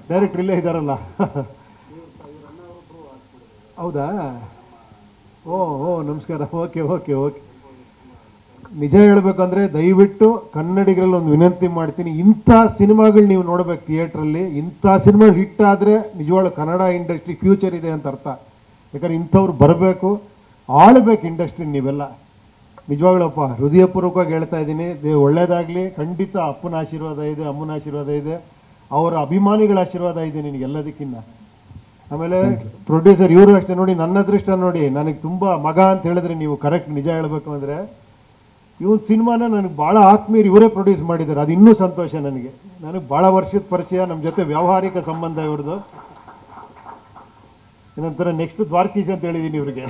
Director ಇಲ್ಲೇ ಇದ್ದಾರಲ್ಲ. ಹೌದಾ? ಓ ಓ ನಮಸ್ಕಾರ. Okay okay okay. ನಿಜ ಹೇಳಬೇಕಂದ್ರೆ ದಯವಿಟ್ಟು ಕನ್ನಡಿಗರಲ್ಲಿ ಒಂದು ವಿನಂತಿ ಮಾಡ್ತೀನಿ, ಇಂಥ ಸಿನಿಮಾಗಳು ನೀವು ನೋಡ್ಬೇಕು ಥಿಯೇಟ್ರಲ್ಲಿ. ಇಂಥ ಸಿನಿಮಾ ಹಿಟ್ ಆದರೆ ನಿಜವಾಗ್ಲೂ ಕನ್ನಡ ಇಂಡಸ್ಟ್ರಿ ಫ್ಯೂಚರ್ ಇದೆ ಅಂತ ಅರ್ಥ. ಯಾಕಂದ್ರೆ ಇಂಥವ್ರು ಬರಬೇಕು, ಆಳ್ಬೇಕು ಇಂಡಸ್ಟ್ರಿ. ನೀವೆಲ್ಲ ನಿಜವಾಗ್ಲಪ್ಪ ಹೃದಯಪೂರ್ವಕವಾಗಿ ಹೇಳ್ತಾ ಇದ್ದೀನಿ, ಒಳ್ಳೇದಾಗಲಿ. ಖಂಡಿತ ಅಪ್ಪನ ಆಶೀರ್ವಾದ ಇದೆ, ಅಮ್ಮನ ಆಶೀರ್ವಾದ ಇದೆ, ಅವರ ಅಭಿಮಾನಿಗಳ ಆಶೀರ್ವಾದ ಇದೆ ನಿನಗೆಲ್ಲದಕ್ಕಿಂತ. ಆಮೇಲೆ ಪ್ರೊಡ್ಯೂಸರ್ ಇವರು ಅಷ್ಟೇ ನೋಡಿ, ನನ್ನ ಅದೃಷ್ಟ ನೋಡಿ, ನನಗೆ ತುಂಬ ಮಗ ಅಂತ ಹೇಳಿದ್ರೆ ನೀವು ಕರೆಕ್ಟ್. ನಿಜ ಹೇಳಬೇಕು ಅಂದರೆ ಇವನ್ ಸಿನಿಮಾನ ನನಗೆ ಭಾಳ ಆತ್ಮೀಯರು ಇವರೇ ಪ್ರೊಡ್ಯೂಸ್ ಮಾಡಿದ್ದಾರೆ, ಅದು ಇನ್ನೂ ಸಂತೋಷ ನನಗೆ. ನನಗೆ ಭಾಳ ವರ್ಷದ ಪರಿಚಯ, ನಮ್ಮ ಜೊತೆ ವ್ಯಾವಹಾರಿಕ ಸಂಬಂಧ ಇವ್ರದ್ದು. ಏನಂತಾರೆ ನೆಕ್ಸ್ಟ್ ದ್ವಾರಕೀಶ್ ಅಂತ ಹೇಳಿದ್ದೀನಿ ಇವ್ರಿಗೆ.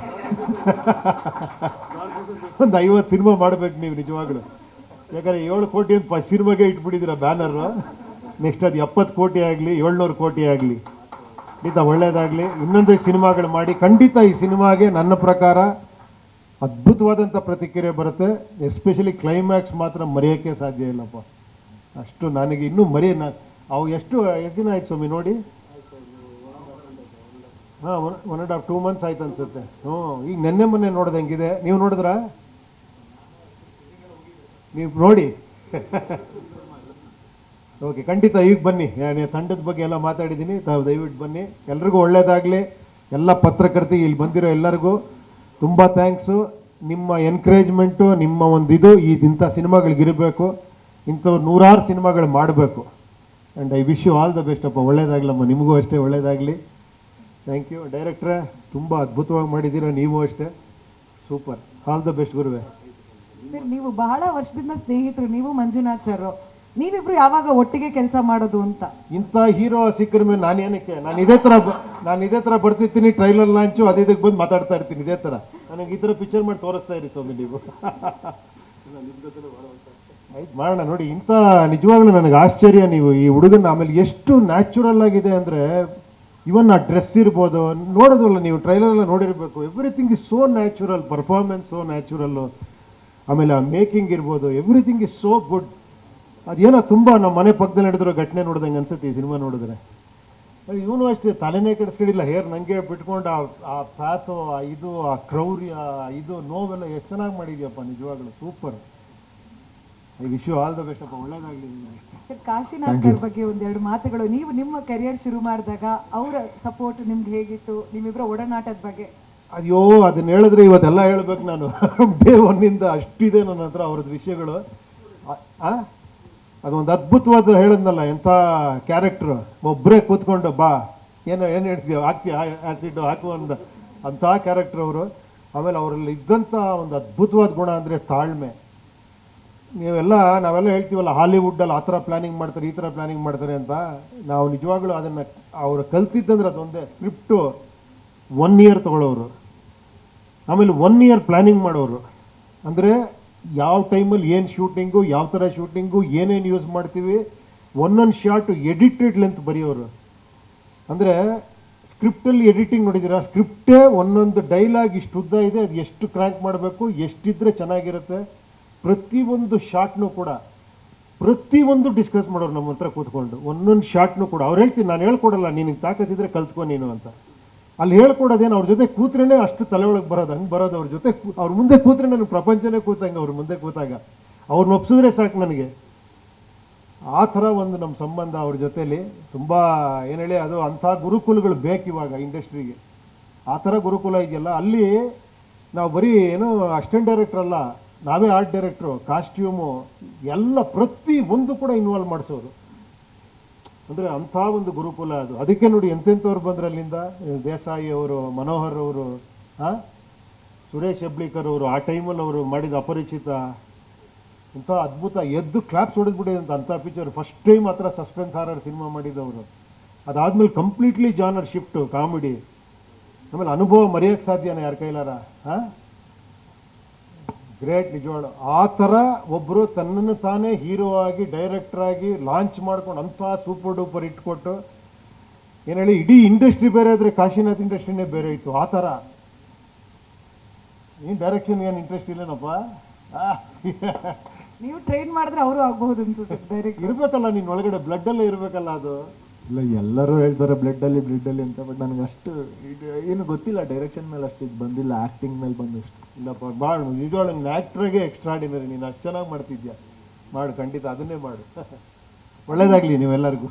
ಒಂದು 50 ಸಿನಿಮಾ ಮಾಡ್ಬೇಕು ನೀವು ನಿಜವಾಗ್ಲು. ಯಾಕಂದರೆ 7 ಕೋಟಿ ಅಂತ ಸಿನಿಮಾಗೆ ಇಟ್ಬಿಟ್ಟಿದ್ದೀರ ಬ್ಯಾನರು. ನೆಕ್ಸ್ಟ್ ಅದು 70 ಕೋಟಿ ಆಗಲಿ, 700 ಕೋಟಿ ಆಗಲಿ, ಖಂಡಿತ ಒಳ್ಳೇದಾಗಲಿ. ಇನ್ನೊಂದು ಸಿನಿಮಾಗಳು ಮಾಡಿ. ಖಂಡಿತ ಈ ಸಿನಿಮಾಗೆ ನನ್ನ ಪ್ರಕಾರ ಅದ್ಭುತವಾದಂಥ ಪ್ರತಿಕ್ರಿಯೆ ಬರುತ್ತೆ. ಎಸ್ಪೆಷಲಿ ಕ್ಲೈಮ್ಯಾಕ್ಸ್ ಮಾತ್ರ ಮರೆಯೋಕ್ಕೆ ಸಾಧ್ಯ ಇಲ್ಲಪ್ಪ. ಅಷ್ಟು ನನಗೆ ಇನ್ನೂ ಅವು ಎಷ್ಟು ದಿನ ಆಯ್ತು ಸ್ವಾಮಿ ನೋಡಿ? ಹಾಂ, 1.5 2 ಮಂತ್ಸ್ ಆಯ್ತು ಅನ್ಸುತ್ತೆ. ಈಗ ನೆನ್ನೆ ಮೊನ್ನೆ ನೋಡ್ದಂಗಿದೆ. ನೀವು ನೋಡಿದ್ರಾ? ನೀವು ನೋಡಿ. ಓಕೆ, ಖಂಡಿತ ಈಗ ಬನ್ನಿ. ತಂಡದ ಬಗ್ಗೆ ಎಲ್ಲ ಮಾತಾಡಿದ್ದೀನಿ, ತಾವು ದಯವಿಟ್ಟು ಬನ್ನಿ. ಎಲ್ರಿಗೂ ಒಳ್ಳೇದಾಗಲಿ. ಎಲ್ಲ ಪತ್ರಕರ್ತರಿಗೆ ಇಲ್ಲಿ ಬಂದಿರೋ ಎಲ್ಲರಿಗೂ ತುಂಬ ಥ್ಯಾಂಕ್ಸು. ನಿಮ್ಮ ಎನ್ಕರೇಜ್ಮೆಂಟು, ನಿಮ್ಮ ಒಂದು ಇಂಥ ಸಿನಿಮಾಗಳಿಗಿರಬೇಕು. ಇಂಥವ್ರು 100 ಸಿನಿಮಾಗಳು ಮಾಡಬೇಕು. And I wish you all the best ಅಪ್ಪ. ಒಳ್ಳೇದಾಗಲಮ್ಮ, ನಿಮಗೂ ಅಷ್ಟೇ ಒಳ್ಳೇದಾಗಲಿ. ಥ್ಯಾಂಕ್ ಯು ಡೈರೆಕ್ಟ್ರೇ, ತುಂಬ ಅದ್ಭುತವಾಗಿ ಮಾಡಿದ್ದೀರಾ. ನೀವು ಅಷ್ಟೇ ಸೂಪರ್. ಆಲ್ ದ ಬೆಸ್ಟ್ ಗುರುವೆ. ಸರ್, ನೀವು ಬಹಳ ವರ್ಷದಿಂದ ಸ್ನೇಹಿತರು, ನೀವು ಮಂಜುನಾಥ್ ಸರ್, ನೀವಿಬ್ರು ಯಾವಾಗ ಒಟ್ಟಿಗೆ ಕೆಲಸ ಮಾಡೋದು ಅಂತ? ಇಂಥ ಹೀರೋ ಸಿಕ್ಕರ ಮೇಲೆ ನಾನೇನಕ್ಕೆ, ನಾನು ಇದೇ ಥರ ಬರ್ತಿರ್ತೀನಿ. ಟ್ರೈಲರ್ ಲಾಂಚು ಇದಕ್ಕೆ ಬಂದು ಮಾತಾಡ್ತಾ ಇರ್ತೀನಿ ಇದೇ ಥರ. ನನಗೆ ಈ ಥರ ಪಿಕ್ಚರ್ ಮಾಡಿ ತೋರಿಸ್ತಾ ಇರಿ ಸ್ವಾಮಿ ನೀವು. ಆಯ್ತು, ಮಾಡೋಣ ನೋಡಿ. ಇಂಥ ನಿಜವಾಗ್ಲೂ ನನಗೆ ಆಶ್ಚರ್ಯ, ನೀವು ಈ ಹುಡುಗನ ಆಮೇಲೆ ಎಷ್ಟು ನ್ಯಾಚುರಲ್ ಆಗಿದೆ ಅಂದರೆ, ಇವನ್ ಆ ಡ್ರೆಸ್ ಇರ್ಬೋದು, ನೋಡೋದಲ್ಲ ನೀವು ಟ್ರೈಲರ್ ಎಲ್ಲ ನೋಡಿರಬೇಕು. Everything is so natural, performance so natural. ಆಮೇಲೆ ಆ ಮೇಕಿಂಗ್ ಇರ್ಬೋದು, ಎವ್ರಿಥಿಂಗ್ ಇಸ್ ಸೋ ಗುಡ್. ಅದೇನೋ ತುಂಬ ನಮ್ಮ ಮನೆ ಪಕ್ಕದಲ್ಲಿ ನಡೆದಿರೋ ಘಟನೆ ನೋಡ್ದಂಗೆ ಅನ್ಸುತ್ತೆ ಈ ಸಿನಿಮಾ ನೋಡಿದ್ರೆ. ಇವನು ಅಷ್ಟೇ ತಲೆನೇ ಕೆಡಿಸ್ಕೊಂಡಿಲ್ಲ. ಹೇರ್ ನನಗೆ ಬಿಟ್ಕೊಂಡು ಆ ಪ್ಯಾಥೋ, ಆ ಕ್ರೌರ್ಯ, ನೋವೆಲ್ಲ ಎಷ್ಟು ಚೆನ್ನಾಗಿ ಮಾಡಿದ್ಯಪ್ಪ. ನಿಜವಾಗ್ಲೂ super. I wish you all the best ಅಪ್ಪ. ಒಳ್ಳೇದಾಗಲಿ. ಸರ್, ಕಾಶಿನಾಥ್ ಸರ್ ಬಗ್ಗೆ ಒಂದೆರಡು ಮಾತುಗಳು. ನೀವು ನಿಮ್ಮ ಕೆರಿಯರ್ ಶುರು ಮಾಡಿದಾಗ ಅವರ ಸಪೋರ್ಟ್ ನಿಮ್ಗೆ ಹೇಗಿತ್ತು? ನಿಮ್ಮಿಬ್ಬರ ಒಡನಾಟದ ಬಗ್ಗೆ. ಅಯ್ಯೋ, ಅದನ್ನ ಹೇಳಿದ್ರೆ ಇವತ್ತೆಲ್ಲ ಹೇಳ್ಬೇಕು ನಾನು. ಡೇ ಒನ್ನಿಂದ ಅಷ್ಟಿದೆ ನನ್ನ ಹತ್ರ ಅವ್ರದ್ದು ವಿಷಯಗಳು. ಅದೊಂದು ಅದ್ಭುತವಾದ ಹೇಳಿದ್ನಲ್ಲ, ಎಂಥ ಕ್ಯಾರೆಕ್ಟ್ರು. ಒಬ್ಬರೇ ಕೂತ್ಕೊಂಡು ಬಾ ಏನು ಹೇಳ್ತೀವಿ, ಹಾಕ್ತೀವಿ ಆ್ಯಸಿಡ್ ಹಾಕುವ ಅಂಥ ಕ್ಯಾರೆಕ್ಟ್ರ್ ಅವರು. ಆಮೇಲೆ ಅವರಲ್ಲಿ ಇದ್ದಂಥ ಒಂದು ಅದ್ಭುತವಾದ ಗುಣ ಅಂದರೆ ತಾಳ್ಮೆ. ನಾವೆಲ್ಲ ಹೇಳ್ತೀವಲ್ಲ ಹಾಲಿವುಡ್ಡಲ್ಲಿ ಆ ಥರ ಪ್ಲ್ಯಾನಿಂಗ್ ಮಾಡ್ತಾರೆ, ಈ ಥರ ಪ್ಲ್ಯಾನಿಂಗ್ ಮಾಡ್ತಾರೆ ಅಂತ. ನಾವು ನಿಜವಾಗ್ಲೂ ಅದನ್ನು ಅವರು ಕಲ್ತಿದ್ದಂದ್ರೆ ಅದೊಂದೇ. ಸ್ಕ್ರಿಪ್ಟು 1 ಇಯರ್ ತೊಗೊಳ್ಳೋರು, ಆಮೇಲೆ 1 ಇಯರ್ ಪ್ಲ್ಯಾನಿಂಗ್ ಮಾಡೋರು. ಅಂದರೆ ಯಾವ ಟೈಮಲ್ಲಿ ಏನು ಶೂಟಿಂಗು, ಯಾವ ಥರ ಶೂಟಿಂಗು, ಏನೇನು ಯೂಸ್ ಮಾಡ್ತೀವಿ, ಒಂದೊಂದು ಶಾರ್ಟು ಎಡಿಟೆಡ್ ಲೆಂತ್ ಬರೆಯೋರು. ಅಂದರೆ ಸ್ಕ್ರಿಪ್ಟಲ್ಲಿ ಎಡಿಟಿಂಗ್ ನೋಡಿದ್ದೀರಾ? ಸ್ಕ್ರಿಪ್ಟೇ ಒಂದೊಂದು ಡೈಲಾಗ್ ಇಷ್ಟು ಉದ್ದ ಇದೆ, ಅದು ಎಷ್ಟು ಕ್ರ್ಯಾಂಕ್ ಮಾಡಬೇಕು, ಎಷ್ಟಿದ್ರೆ ಚೆನ್ನಾಗಿರುತ್ತೆ. ಪ್ರತಿಯೊಂದು ಶಾರ್ಟ್ನೂ ಕೂಡ ಪ್ರತಿಯೊಂದು ಡಿಸ್ಕಸ್ ಮಾಡೋರು ನಮ್ಮ ಹತ್ರ ಕೂತ್ಕೊಂಡು. ಒಂದೊಂದು ಶಾರ್ಟ್ನೂ ಕೂಡ ಅವ್ರು ಹೇಳ್ತೀನಿ, ನಾನು ಹೇಳ್ಕೊಡಲ್ಲ, ನಿನಗೆ ತಾಕತ್ತಿದ್ರೆ ಕಲ್ತ್ಕೊ ನೀನು ಅಂತ. ಅಲ್ಲಿ ಹೇಳ್ಕೊಡೋದೇನು, ಅವ್ರ ಜೊತೆ ಕೂತ್ರೇನೆ ಅಷ್ಟು ತಲೆ ಒಳಗೆ ಬರೋದು. ಹಂಗೆ ಬರೋದು ಅವ್ರ ಜೊತೆ. ಅವ್ರ ಮುಂದೆ ಕೂತ್ರೆ ನನಗೆ ಪ್ರಪಂಚನೇ ಕೂತಂಗೆ. ಅವ್ರ ಮುಂದೆ ಕೂತಾಗ ಅವ್ರನ್ನ ಒಪ್ಸಿದ್ರೆ ಸಾಕು ನನಗೆ. ಆ ಥರ ಒಂದು ನಮ್ಮ ಸಂಬಂಧ ಅವ್ರ ಜೊತೇಲಿ. ತುಂಬ ಏನು ಹೇಳಿ, ಅದು ಅಂಥ ಗುರುಕುಲಗಳು ಬೇಕು ಇವಾಗ ಇಂಡಸ್ಟ್ರಿಗೆ. ಆ ಥರ ಗುರುಕುಲ ಇದೆಯಲ್ಲ, ಅಲ್ಲಿ ನಾವು ಬರೀ ಏನು ಅಸಿಸ್ಟೆಂಟ್ ಡೈರೆಕ್ಟರ್ ಅಲ್ಲ, ನಾವೇ ಆರ್ಟ್ ಡೈರೆಕ್ಟ್ರು, ಕಾಸ್ಟ್ಯೂಮು ಎಲ್ಲ ಪ್ರತಿ ಒಂದು ಕೂಡ ಇನ್ವಾಲ್ವ್ ಮಾಡಿಸೋರು. ಅಂದರೆ ಅಂಥ ಒಂದು ಗುರುಕುಲ ಅದು. ಅದಕ್ಕೆ ನೋಡಿ ಎಂತೆಂಥವ್ರು ಬಂದ್ರೆ ಅಲ್ಲಿಂದ. ದೇಸಾಯಿ ಅವರು, ಮನೋಹರ್ ಅವರು, ಸುರೇಶ್ ಹೆಬ್ಳಿಕರ್ ಅವರು, ಆ ಟೈಮಲ್ಲಿ ಅವರು ಮಾಡಿದ ಅಪರಿಚಿತ ಇಂಥ ಅದ್ಭುತ. ಎದ್ದು ಕ್ಲಾಪ್ಸ್ ಹೊಡೆದ್ಬಿಟ್ಟಿದೆ ಅಂಥ ಪಿಕ್ಚರ್. ಫಸ್ಟ್ ಟೈಮ್ ಆ ಥರ ಸಸ್ಪೆನ್ಸ್ ಹಾರರ್ ಸಿನಿಮಾ ಮಾಡಿದವರು. ಅದಾದಮೇಲೆ ಕಂಪ್ಲೀಟ್ಲಿ ಜಾನರ್ ಶಿಫ್ಟು, ಕಾಮಿಡಿ. ಆಮೇಲೆ ಅನುಭವ ಮರೆಯೋಕ್ಕೆ ಸಾಧ್ಯನ ಯಾರ ಕೈಲಾರ? ಗ್ರೇಟ್ ನಿಜವಾಳು. ಆ ಥರ ಒಬ್ಬರು ತನ್ನನ್ನು ತಾನೇ ಹೀರೋ ಆಗಿ, ಡೈರೆಕ್ಟರ್ ಆಗಿ ಲಾಂಚ್ ಮಾಡ್ಕೊಂಡು ಅಂಥ ಸೂಪರ್ ಡೂಪರ್ ಇಟ್ಕೊಟ್ಟು, ಏನು ಹೇಳಿ, ಇಡೀ ಇಂಡಸ್ಟ್ರಿ ಬೇರೆ ಆದರೆ ಕಾಶಿನಾಥ್ ಇಂಡಸ್ಟ್ರಿನೇ ಬೇರೆ ಇತ್ತು. ಆ ಥರ. ನೀನು ಡೈರೆಕ್ಷನ್ ಏನು ಇಂಟ್ರೆಸ್ಟ್ ಇಲ್ಲೇನಪ್ಪ? ನೀವು ಟ್ರೈನ್ ಮಾಡಿದ್ರೆ ಅವರು ಆಗಬಹುದು ಅಂತ. ಇರಬೇಕಲ್ಲ, ನಿನ್ನ ಒಳಗಡೆ ಬ್ಲಡ್ಡಲ್ಲೇ ಇರಬೇಕಲ್ಲ ಅದು. ಇಲ್ಲ ಎಲ್ಲರೂ ಹೇಳ್ತಾರೆ ಬ್ಲಡ್ಡಲ್ಲಿ ಅಂತ, ಬಟ್ ನನಗೆ ಅಷ್ಟು ಏನು ಗೊತ್ತಿಲ್ಲ, ಡೈರೆಕ್ಷನ್ ಮೇಲೆ ಅಷ್ಟು ಇದು ಬಂದಿಲ್ಲ, ಆ್ಯಕ್ಟಿಂಗ್ ಮೇಲೆ ಬಂದಷ್ಟು. ಇಲ್ಲಪ್ಪ ಮಾಡು, ನಿಜವಾಗ್ಲೂ ನಿನ್ನ ಆ್ಯಕ್ಟ್ರಾಗೆ ಎಕ್ಸ್ಟ್ರಾಡಿನರಿ, ನೀನು ಅಷ್ಟು ಚೆನ್ನಾಗಿ ಮಾಡ್ತಿದ್ಯಾ, ಮಾಡು ಖಂಡಿತ ಅದನ್ನೇ ಮಾಡು. ಒಳ್ಳೇದಾಗಲಿ ನೀವೆಲ್ಲರಿಗೂ.